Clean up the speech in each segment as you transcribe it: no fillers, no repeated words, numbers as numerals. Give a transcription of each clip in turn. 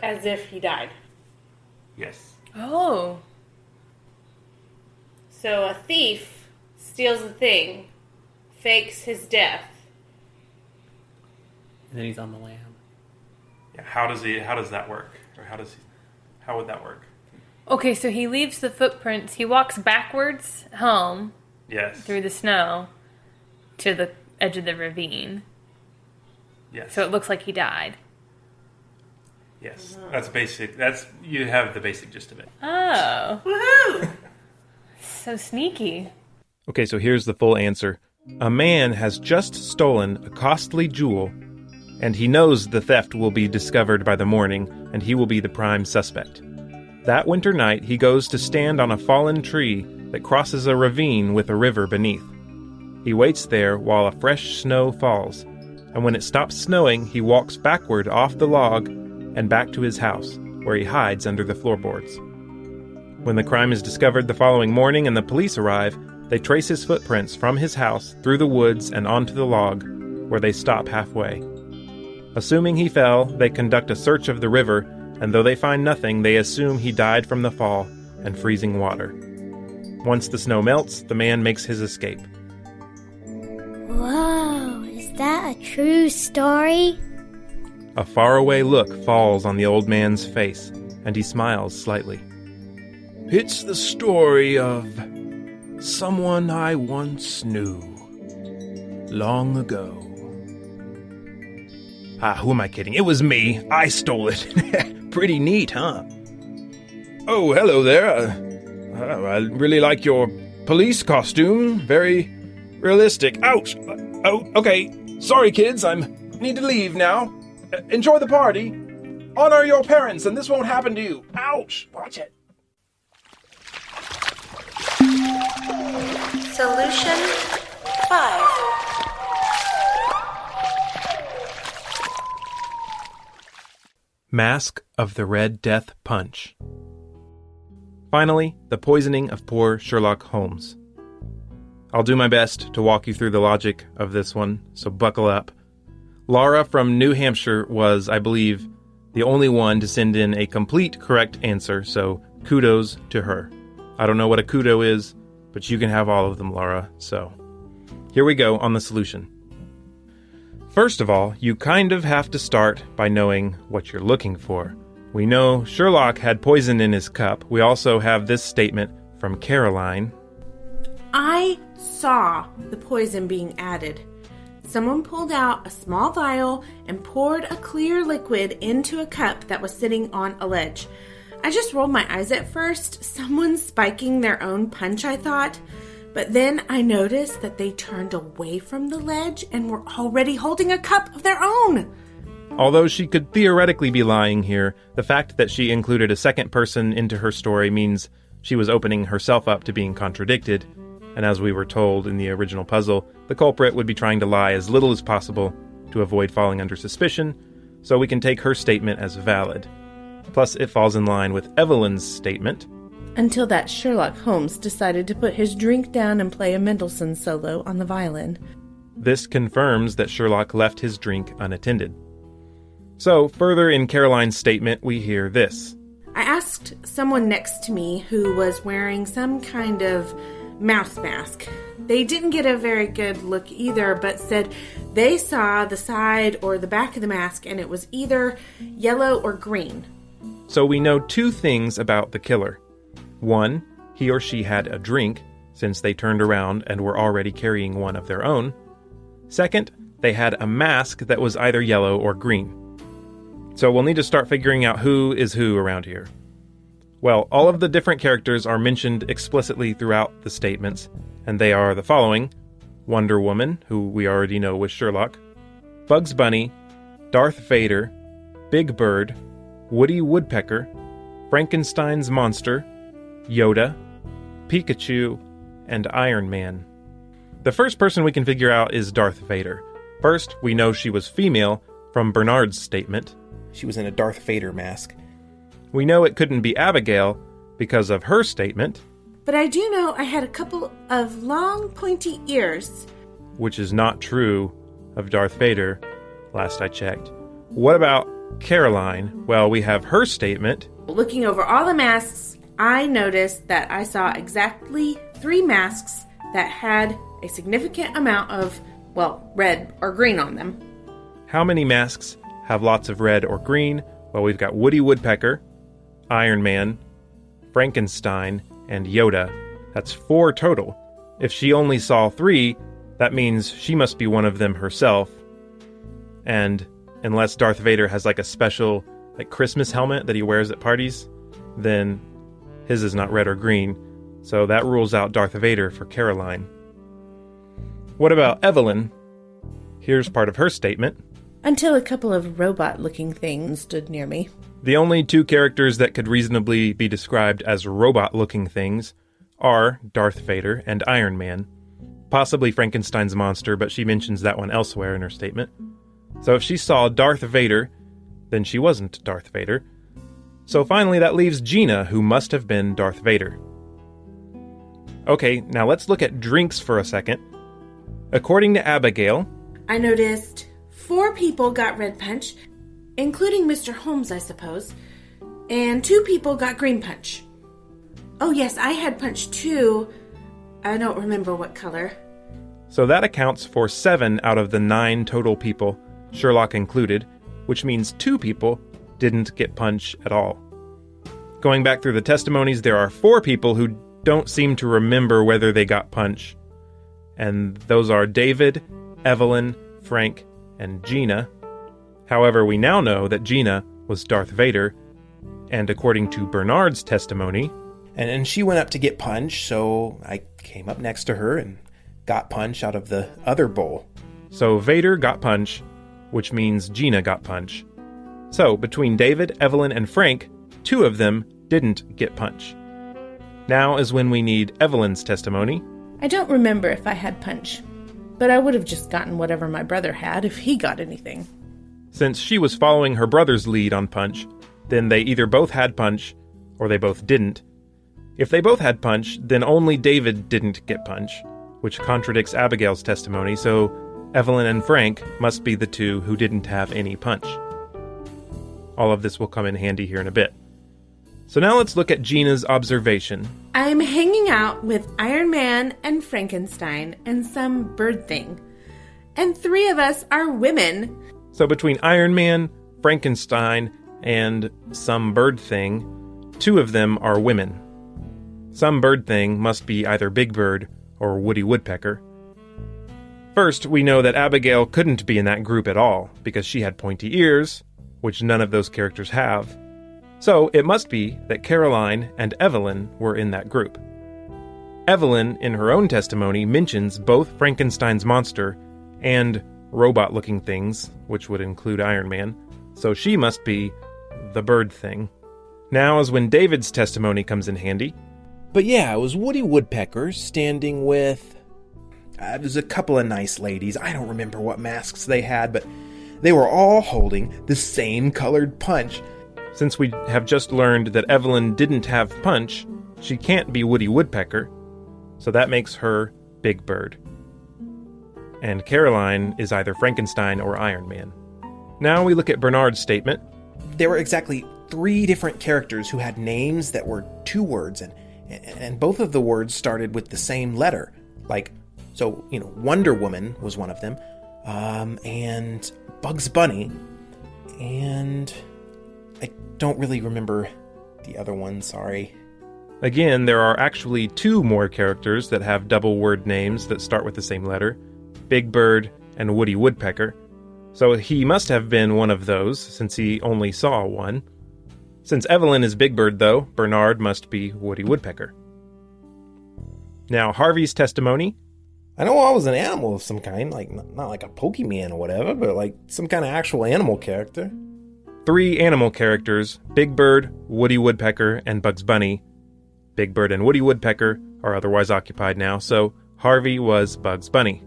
as if he died. Yes. Oh. So a thief steals a thing, fakes his death. And then he's on the lam. Yeah. How does that work? Or how would that work? Okay, so he leaves the footprints. He walks backwards home. Yes. Through the snow to the edge of the ravine. Yes. So it looks like he died. Yes. That's basic. You have the basic gist of it. Oh. Woohoo! So sneaky. Okay, so here's the full answer. A man has just stolen a costly jewel, and he knows the theft will be discovered by the morning, and he will be the prime suspect. That winter night, he goes to stand on a fallen tree that crosses a ravine with a river beneath. He waits there while a fresh snow falls, and when it stops snowing, he walks backward off the log and back to his house, where he hides under the floorboards. When the crime is discovered the following morning and the police arrive, they trace his footprints from his house through the woods and onto the log, where they stop halfway. Assuming he fell, they conduct a search of the river, and though they find nothing, they assume he died from the fall and freezing water. Once the snow melts, the man makes his escape. Whoa, is that a true story? A faraway look falls on the old man's face, and he smiles slightly. It's the story of someone I once knew, long ago. Who am I kidding? It was me. I stole it. Pretty neat, huh? Oh, hello there. I really like your police costume. Very realistic. Ouch! Oh, okay. Sorry, kids. I need to leave now. Enjoy the party. Honor your parents, and this won't happen to you. Ouch! Watch it. Solution 5. Mask of the Red Death Punch. Finally, the poisoning of poor Sherlock Holmes. I'll do my best to walk you through the logic of this one, so buckle up. Laura from New Hampshire was, I believe, the only one to send in a complete correct answer, so kudos to her. I don't know what a kudo is, but you can have all of them, Laura, so here we go on the solution. First of all, you kind of have to start by knowing what you're looking for. We know Sherlock had poison in his cup. We also have this statement from Caroline. I saw the poison being added. Someone pulled out a small vial and poured a clear liquid into a cup that was sitting on a ledge. I just rolled my eyes at first. Someone spiking their own punch, I thought. But then I noticed that they turned away from the ledge and were already holding a cup of their own. Although she could theoretically be lying here, the fact that she included a second person into her story means she was opening herself up to being contradicted. And as we were told in the original puzzle, the culprit would be trying to lie as little as possible to avoid falling under suspicion, so we can take her statement as valid. Plus, it falls in line with Evelyn's statement. Until that Sherlock Holmes decided to put his drink down and play a Mendelssohn solo on the violin. This confirms that Sherlock left his drink unattended. So, further in Caroline's statement, we hear this. I asked someone next to me who was wearing some kind of mouse mask. They didn't get a very good look either, but said they saw the side or the back of the mask and it was either yellow or green. So we know two things about the killer. One, he or she had a drink, since they turned around and were already carrying one of their own. Second, they had a mask that was either yellow or green. So we'll need to start figuring out who is who around here. Well, all of the different characters are mentioned explicitly throughout the statements, and they are the following: Wonder Woman, who we already know was Sherlock, Bugs Bunny, Darth Vader, Big Bird, Woody Woodpecker, Frankenstein's monster, Yoda, Pikachu, and Iron Man. The first person we can figure out is Darth Vader. First, we know she was female from Bernard's statement. She was in a Darth Vader mask. We know it couldn't be Abigail because of her statement. But I do know I had a couple of long, pointy ears. Which is not true of Darth Vader, last I checked. What about Caroline, well, we have her statement. Looking over all the masks, I noticed that I saw exactly 3 masks that had a significant amount of, well, red or green on them. How many masks have lots of red or green? Well, we've got Woody Woodpecker, Iron Man, Frankenstein, and Yoda. That's 4 total. If she only saw 3, that means she must be one of them herself. And unless Darth Vader has like a special Christmas helmet that he wears at parties, then his is not red or green. So that rules out Darth Vader for Caroline. What about Evelyn? Here's part of her statement. Until a couple of robot-looking things stood near me. The only 2 characters that could reasonably be described as robot-looking things are Darth Vader and Iron Man. Possibly Frankenstein's monster, but she mentions that one elsewhere in her statement. So if she saw Darth Vader, then she wasn't Darth Vader. So finally that leaves Gina, who must have been Darth Vader. Okay, now let's look at drinks for a second. According to Abigail, I noticed 4 people got red punch, including Mr. Holmes, I suppose, and 2 people got green punch. Oh yes, I had punch too. I don't remember what color. So that accounts for 7 out of the 9 total people, Sherlock included, which means 2 people didn't get punch at all. Going back through the testimonies, there are 4 people who don't seem to remember whether they got punch. And those are David, Evelyn, Frank, and Gina. However, we now know that Gina was Darth Vader, and according to Bernard's testimony, and she went up to get punch, so I came up next to her and got punch out of the other bowl. So Vader got punch, which means Gina got punch. So between David, Evelyn, and Frank, 2 of them didn't get punch. Now is when we need Evelyn's testimony. I don't remember if I had punch, but I would have just gotten whatever my brother had if he got anything. Since she was following her brother's lead on punch, then they either both had punch or they both didn't. If they both had punch, then only David didn't get punch, which contradicts Abigail's testimony, so Evelyn and Frank must be the 2 who didn't have any punch. All of this will come in handy here in a bit. So now let's look at Gina's observation. I'm hanging out with Iron Man and Frankenstein and some bird thing. And 3 of us are women. So between Iron Man, Frankenstein, and some bird thing, 2 of them are women. Some bird thing must be either Big Bird or Woody Woodpecker. First, we know that Abigail couldn't be in that group at all, because she had pointy ears, which none of those characters have. So it must be that Caroline and Evelyn were in that group. Evelyn, in her own testimony, mentions both Frankenstein's monster and robot-looking things, which would include Iron Man, so she must be the bird thing. Now is when David's testimony comes in handy. But yeah, it was Woody Woodpecker standing with... there's a couple of nice ladies. I don't remember what masks they had, but they were all holding the same colored punch. Since we have just learned that Evelyn didn't have punch, she can't be Woody Woodpecker, so that makes her Big Bird. And Caroline is either Frankenstein or Iron Man. Now we look at Bernard's statement. There were exactly 3 different characters who had names that were 2 words, and both of the words started with the same letter. Wonder Woman was one of them, and Bugs Bunny, and I don't really remember the other one, sorry. Again, there are actually 2 more characters that have double word names that start with the same letter, Big Bird and Woody Woodpecker. So he must have been one of those, since he only saw one. Since Evelyn is Big Bird, though, Bernard must be Woody Woodpecker. Now, Harvey's testimony. I know I was an animal of some kind, not like a Pokemon or whatever, but some kind of actual animal character. 3 animal characters, Big Bird, Woody Woodpecker, and Bugs Bunny. Big Bird and Woody Woodpecker are otherwise occupied now, so Harvey was Bugs Bunny.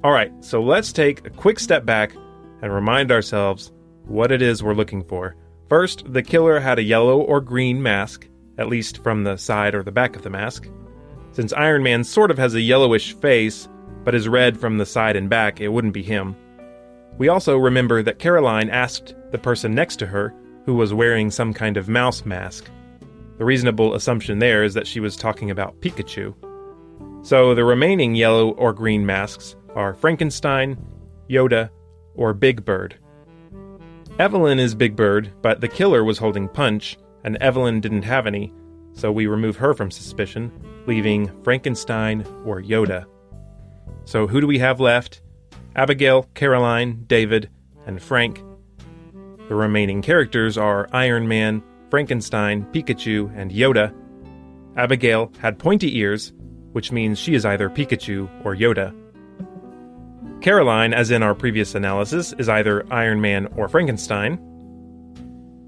Alright, so let's take a quick step back and remind ourselves what it is we're looking for. First, the killer had a yellow or green mask, at least from the side or the back of the mask. Since Iron Man sort of has a yellowish face, but is red from the side and back, it wouldn't be him. We also remember that Caroline asked the person next to her, who was wearing some kind of mouse mask. The reasonable assumption there is that she was talking about Pikachu. So the remaining yellow or green masks are Frankenstein, Yoda, or Big Bird. Evelyn is Big Bird, but the killer was holding Punch, and Evelyn didn't have any, so we remove her from suspicion, leaving Frankenstein or Yoda. So who do we have left? Abigail, Caroline, David, and Frank. The remaining characters are Iron Man, Frankenstein, Pikachu, and Yoda. Abigail had pointy ears, which means she is either Pikachu or Yoda. Caroline, as in our previous analysis, is either Iron Man or Frankenstein.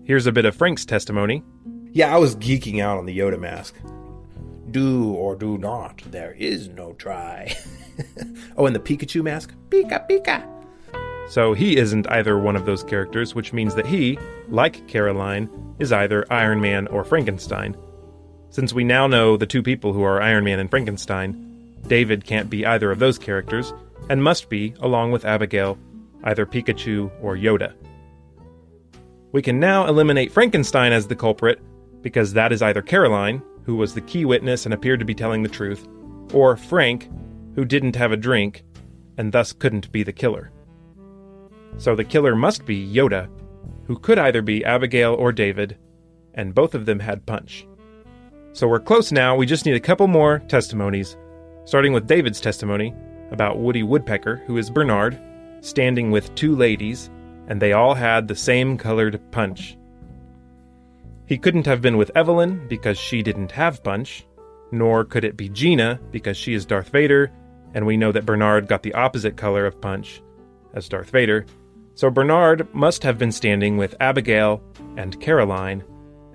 Here's a bit of Frank's testimony. Yeah, I was geeking out on the Yoda mask. Do or do not, there is no try. Oh, and the Pikachu mask? Pika, Pika. So he isn't either one of those characters, which means that he, like Caroline, is either Iron Man or Frankenstein. Since we now know the two people who are Iron Man and Frankenstein, David can't be either of those characters, and must be, along with Abigail, either Pikachu or Yoda. We can now eliminate Frankenstein as the culprit, because that is either Caroline, who was the key witness and appeared to be telling the truth, or Frank, who didn't have a drink, and thus couldn't be the killer. So the killer must be Yoda, who could either be Abigail or David, and both of them had Punch. So we're close now, we just need a couple more testimonies, starting with David's testimony about Woody Woodpecker, who is Bernard, standing with two ladies, and they all had the same colored Punch. He couldn't have been with Evelyn because she didn't have Punch, nor could it be Gina because she is Darth Vader, and we know that Bernard got the opposite color of Punch as Darth Vader, so Bernard must have been standing with Abigail and Caroline,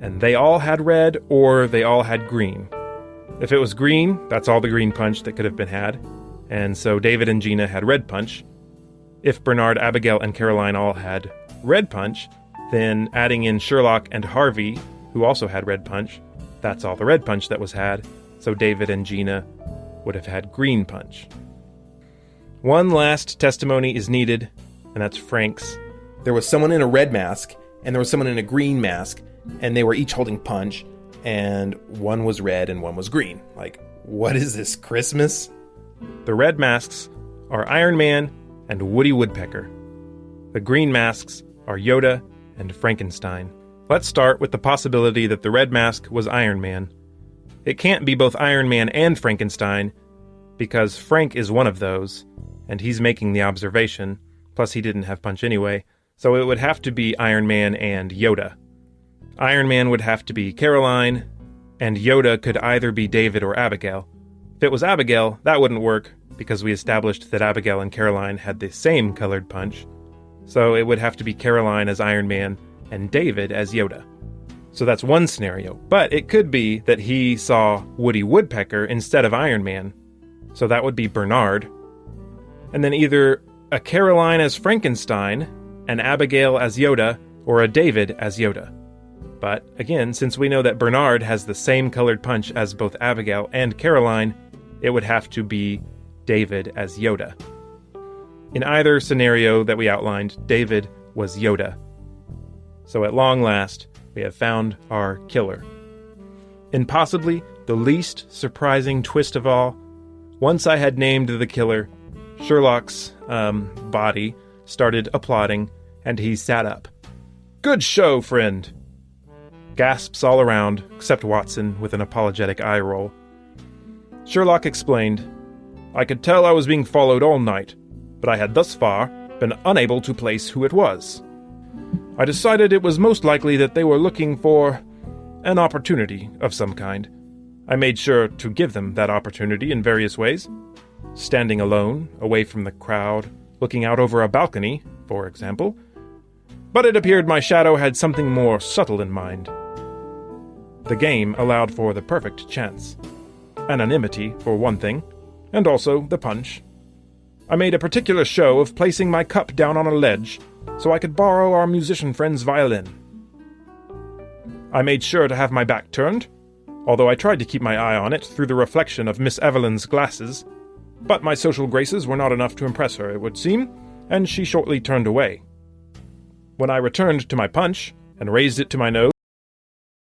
and they all had red or they all had green. If it was green, that's all the green Punch that could have been had, and so David and Gina had red Punch. If Bernard, Abigail, and Caroline all had red Punch, then adding in Sherlock and Harvey, who also had red Punch, that's all the red Punch that was had, so David and Gina would have had green Punch. One last testimony is needed, and that's Frank's. There was someone in a red mask, and there was someone in a green mask, and they were each holding Punch, and one was red and one was green. Like, what is this, Christmas? The red masks are Iron Man and Woody Woodpecker. The green masks are Yoda and Frankenstein. Let's start with the possibility that the red mask was Iron Man. It can't be both Iron Man and Frankenstein, because Frank is one of those, and he's making the observation, plus he didn't have Punch anyway, so it would have to be Iron Man and Yoda. Iron Man would have to be Caroline, and Yoda could either be David or Abigail. If it was Abigail, that wouldn't work, because we established that Abigail and Caroline had the same colored Punch, so it would have to be Caroline as Iron Man and David as Yoda. So that's one scenario, but it could be that he saw Woody Woodpecker instead of Iron Man, so that would be Bernard. And then either a Caroline as Frankenstein, an Abigail as Yoda, or a David as Yoda. But again, since we know that Bernard has the same colored Punch as both Abigail and Caroline, it would have to be David as Yoda. In either scenario that we outlined, David was Yoda. So at long last, we have found our killer. In possibly the least surprising twist of all, once I had named the killer, Sherlock's body started applauding, and he sat up. "Good show, friend!" Gasps all around, except Watson with an apologetic eye roll. Sherlock explained, "I could tell I was being followed all night, but I had thus far been unable to place who it was. I decided it was most likely that they were looking for an opportunity of some kind. I made sure to give them that opportunity in various ways. Standing alone, away from the crowd, looking out over a balcony, for example. But it appeared my shadow had something more subtle in mind. The game allowed for the perfect chance. Anonymity, for one thing, and also the punch. I made a particular show of placing my cup down on a ledge, so I could borrow our musician friend's violin. I made sure to have my back turned, although I tried to keep my eye on it through the reflection of Miss Evelyn's glasses, but my social graces were not enough to impress her, it would seem, and she shortly turned away. When I returned to my punch and raised it to my nose,